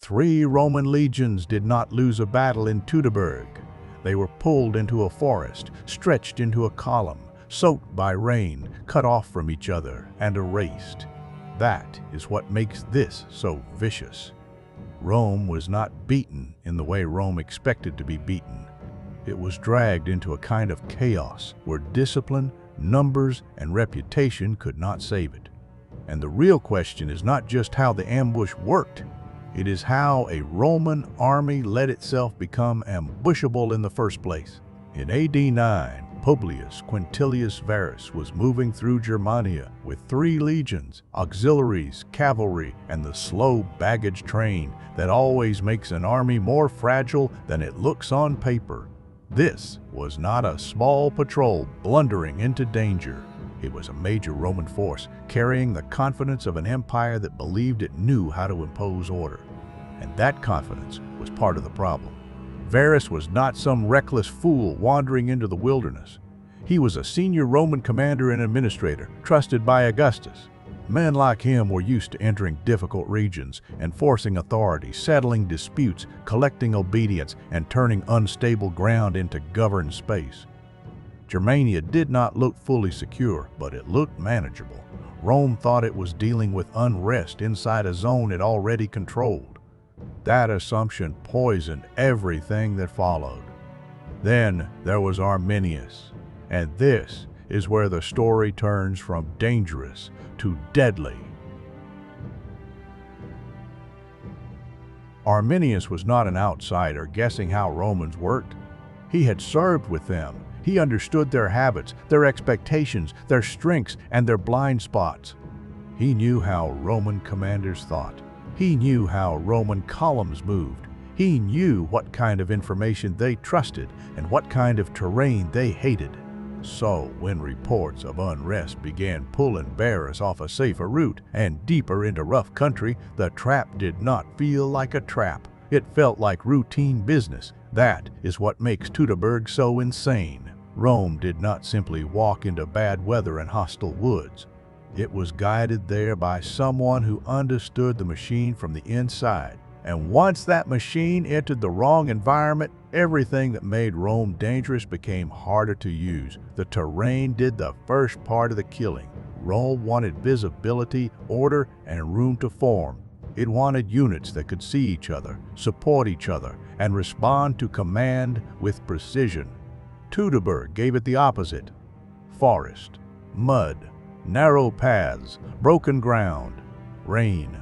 3 Roman legions did not lose a battle in Teutoburg. They were pulled into a forest, stretched into a column, soaked by rain, cut off from each other, and erased. That is what makes this so vicious. Rome was not beaten in the way Rome expected to be beaten. It was dragged into a kind of chaos where discipline, numbers, and reputation could not save it. And the real question is not just how the ambush worked, it is how a Roman army let itself become ambushable in the first place. In AD 9, Publius Quintilius Varus was moving through Germania with 3 legions, auxiliaries, cavalry, and the slow baggage train that always makes an army more fragile than it looks on paper. This was not a small patrol blundering into danger. It was a major Roman force carrying the confidence of an empire that believed it knew how to impose order. And that confidence was part of the problem. Varus was not some reckless fool wandering into the wilderness. He was a senior Roman commander and administrator, trusted by Augustus. Men like him were used to entering difficult regions, enforcing authority, settling disputes, collecting obedience, and turning unstable ground into governed space. Germania did not look fully secure, but it looked manageable. Rome thought it was dealing with unrest inside a zone it already controlled. That assumption poisoned everything that followed. Then there was Arminius, and this is where the story turns from dangerous to deadly. Arminius was not an outsider guessing how Romans worked. He had served with them. He understood their habits, their expectations, their strengths, and their blind spots. He knew how Roman commanders thought. He knew how Roman columns moved. He knew what kind of information they trusted and what kind of terrain they hated. So, when reports of unrest began pulling Varus off a safer route and deeper into rough country, the trap did not feel like a trap. It felt like routine business. That is what makes Teutoburg so insane. Rome did not simply walk into bad weather and hostile woods. It was guided there by someone who understood the machine from the inside. And once that machine entered the wrong environment, everything that made Rome dangerous became harder to use. The terrain did the first part of the killing. Rome wanted visibility, order, and room to form. It wanted units that could see each other, support each other, and respond to command with precision. Teutoburg gave it the opposite. Forest, mud, narrow paths, broken ground, rain.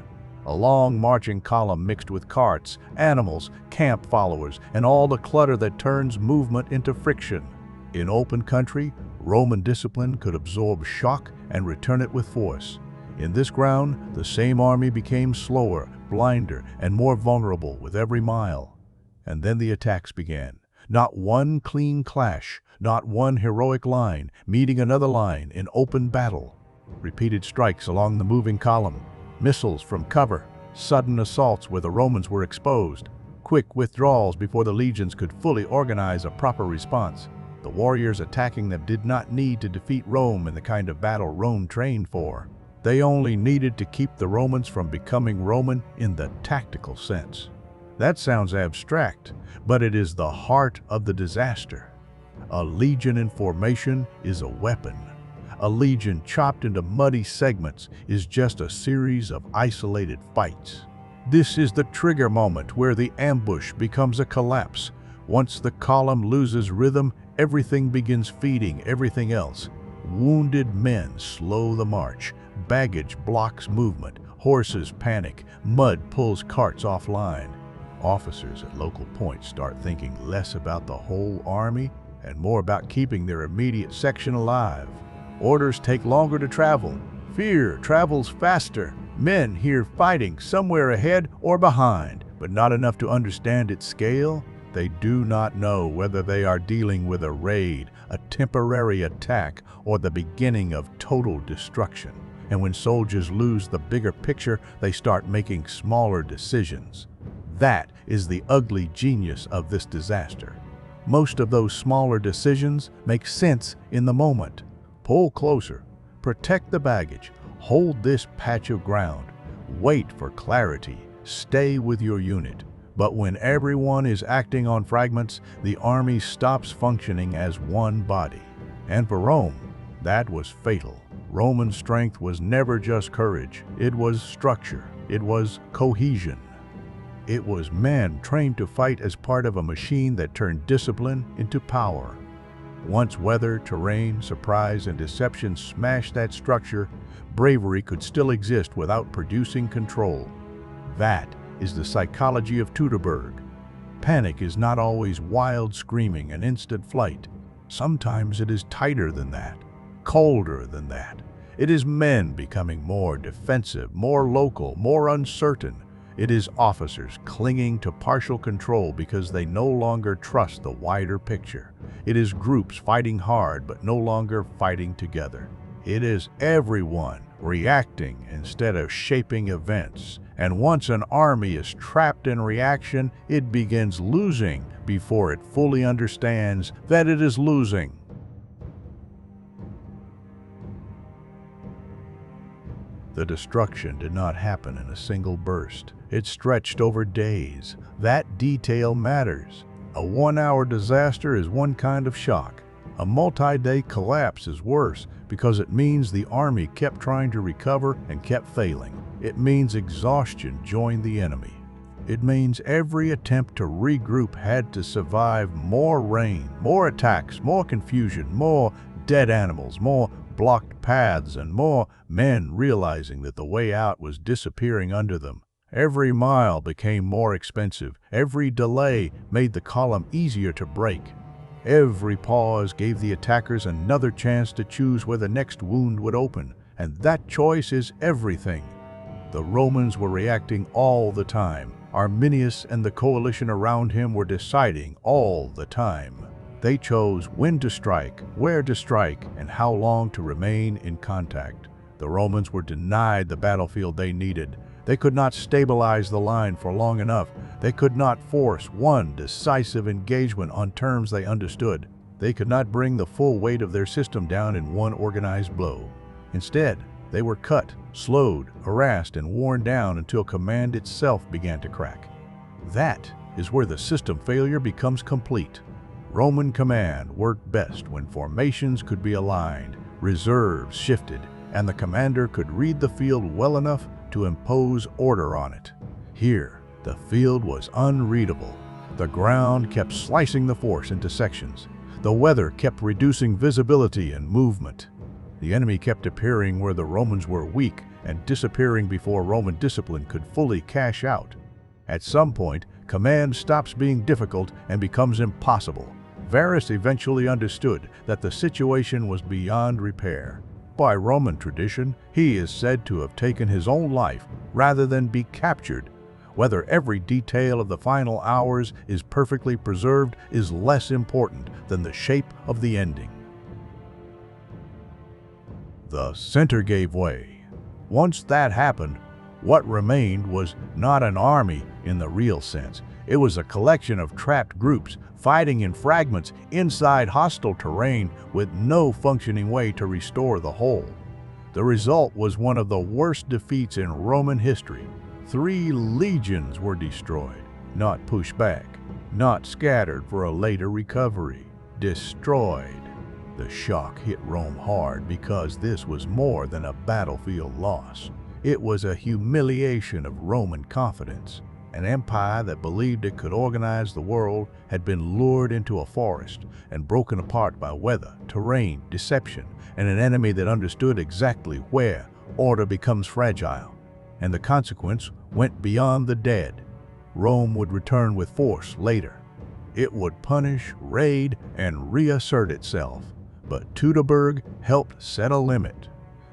A long marching column mixed with carts, animals, camp followers, and all the clutter that turns movement into friction. In open country, Roman discipline could absorb shock and return it with force. In this ground, the same army became slower, blinder, and more vulnerable with every mile. And then the attacks began. Not one clean clash, not one heroic line meeting another line in open battle. Repeated strikes along the moving column, missiles from cover, sudden assaults where the Romans were exposed, quick withdrawals before the legions could fully organize a proper response. The warriors attacking them did not need to defeat Rome in the kind of battle Rome trained for. They only needed to keep the Romans from becoming Roman in the tactical sense. That sounds abstract, but it is the heart of the disaster. A legion in formation is a weapon. A legion chopped into muddy segments is just a series of isolated fights. This is the trigger moment where the ambush becomes a collapse. Once the column loses rhythm, everything begins feeding everything else. Wounded men slow the march. Baggage blocks movement. Horses panic. Mud pulls carts offline. Officers at local points start thinking less about the whole army and more about keeping their immediate section alive. Orders take longer to travel. Fear travels faster. Men hear fighting somewhere ahead or behind, but not enough to understand its scale. They do not know whether they are dealing with a raid, a temporary attack, or the beginning of total destruction. And when soldiers lose the bigger picture, they start making smaller decisions. That is the ugly genius of this disaster. Most of those smaller decisions make sense in the moment. Pull closer, protect the baggage, hold this patch of ground, wait for clarity, stay with your unit. But when everyone is acting on fragments, the army stops functioning as one body. And for Rome, that was fatal. Roman strength was never just courage. It was structure. It was cohesion. It was men trained to fight as part of a machine that turned discipline into power. Once weather, terrain, surprise, and deception smashed that structure, bravery could still exist without producing control. That is the psychology of Teutoburg. Panic is not always wild screaming and instant flight. Sometimes it is tighter than that, colder than that. It is men becoming more defensive, more local, more uncertain. It is officers clinging to partial control because they no longer trust the wider picture. It is groups fighting hard but no longer fighting together. It is everyone reacting instead of shaping events. And once an army is trapped in reaction, it begins losing before it fully understands that it is losing. The destruction did not happen in a single burst. It stretched over days. That detail matters. A one-hour disaster is one kind of shock. A multi-day collapse is worse because it means the army kept trying to recover and kept failing. It means exhaustion joined the enemy. It means every attempt to regroup had to survive more rain, more attacks, more confusion, more dead animals, more blocked paths, and more men realizing that the way out was disappearing under them. Every mile became more expensive. Every delay made the column easier to break. Every pause gave the attackers another chance to choose where the next wound would open, and that choice is everything. The Romans were reacting all the time. Arminius and the coalition around him were deciding all the time. They chose when to strike, where to strike, and how long to remain in contact. The Romans were denied the battlefield they needed. They could not stabilize the line for long enough. They could not force one decisive engagement on terms they understood. They could not bring the full weight of their system down in one organized blow. Instead, they were cut, slowed, harassed, and worn down until command itself began to crack. That is where the system failure becomes complete. Roman command worked best when formations could be aligned, reserves shifted, and the commander could read the field well enough to impose order on it. Here, the field was unreadable. The ground kept slicing the force into sections. The weather kept reducing visibility and movement. The enemy kept appearing where the Romans were weak and disappearing before Roman discipline could fully cash out. At some point, command stops being difficult and becomes impossible. Varus eventually understood that the situation was beyond repair. By Roman tradition, he is said to have taken his own life rather than be captured. Whether every detail of the final hours is perfectly preserved is less important than the shape of the ending. The center gave way. Once that happened, what remained was not an army in the real sense. It was a collection of trapped groups fighting in fragments inside hostile terrain with no functioning way to restore the whole. The result was one of the worst defeats in Roman history. 3 legions were destroyed, not pushed back, not scattered for a later recovery. Destroyed. The shock hit Rome hard because this was more than a battlefield loss. It was a humiliation of Roman confidence. An empire that believed it could organize the world had been lured into a forest and broken apart by weather, terrain, deception, and an enemy that understood exactly where order becomes fragile. And the consequence went beyond the dead. Rome would return with force later. It would punish, raid, and reassert itself. But Teutoburg helped set a limit.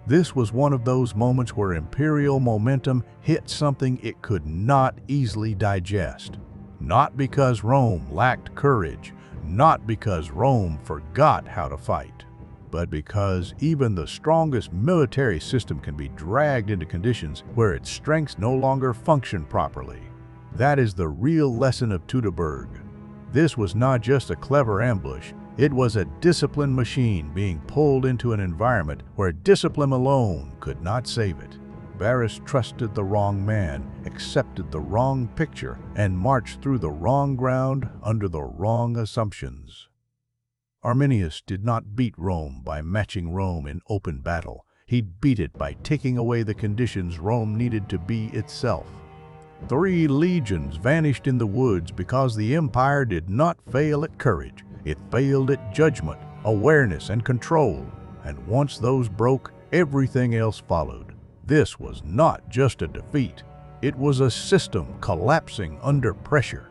This was one of those moments where imperial momentum hit something it could not easily digest. Not because Rome lacked courage, not because Rome forgot how to fight, but because even the strongest military system can be dragged into conditions where its strengths no longer function properly. That is the real lesson of Teutoburg. This was not just a clever ambush. It was a disciplined machine being pulled into an environment where discipline alone could not save it. Varus trusted the wrong man, accepted the wrong picture, and marched through the wrong ground under the wrong assumptions. Arminius did not beat Rome by matching Rome in open battle. He beat it by taking away the conditions Rome needed to be itself. 3 legions vanished in the woods because the empire did not fail at courage. It failed at judgment, awareness, and control. And once those broke, everything else followed. This was not just a defeat. It was a system collapsing under pressure.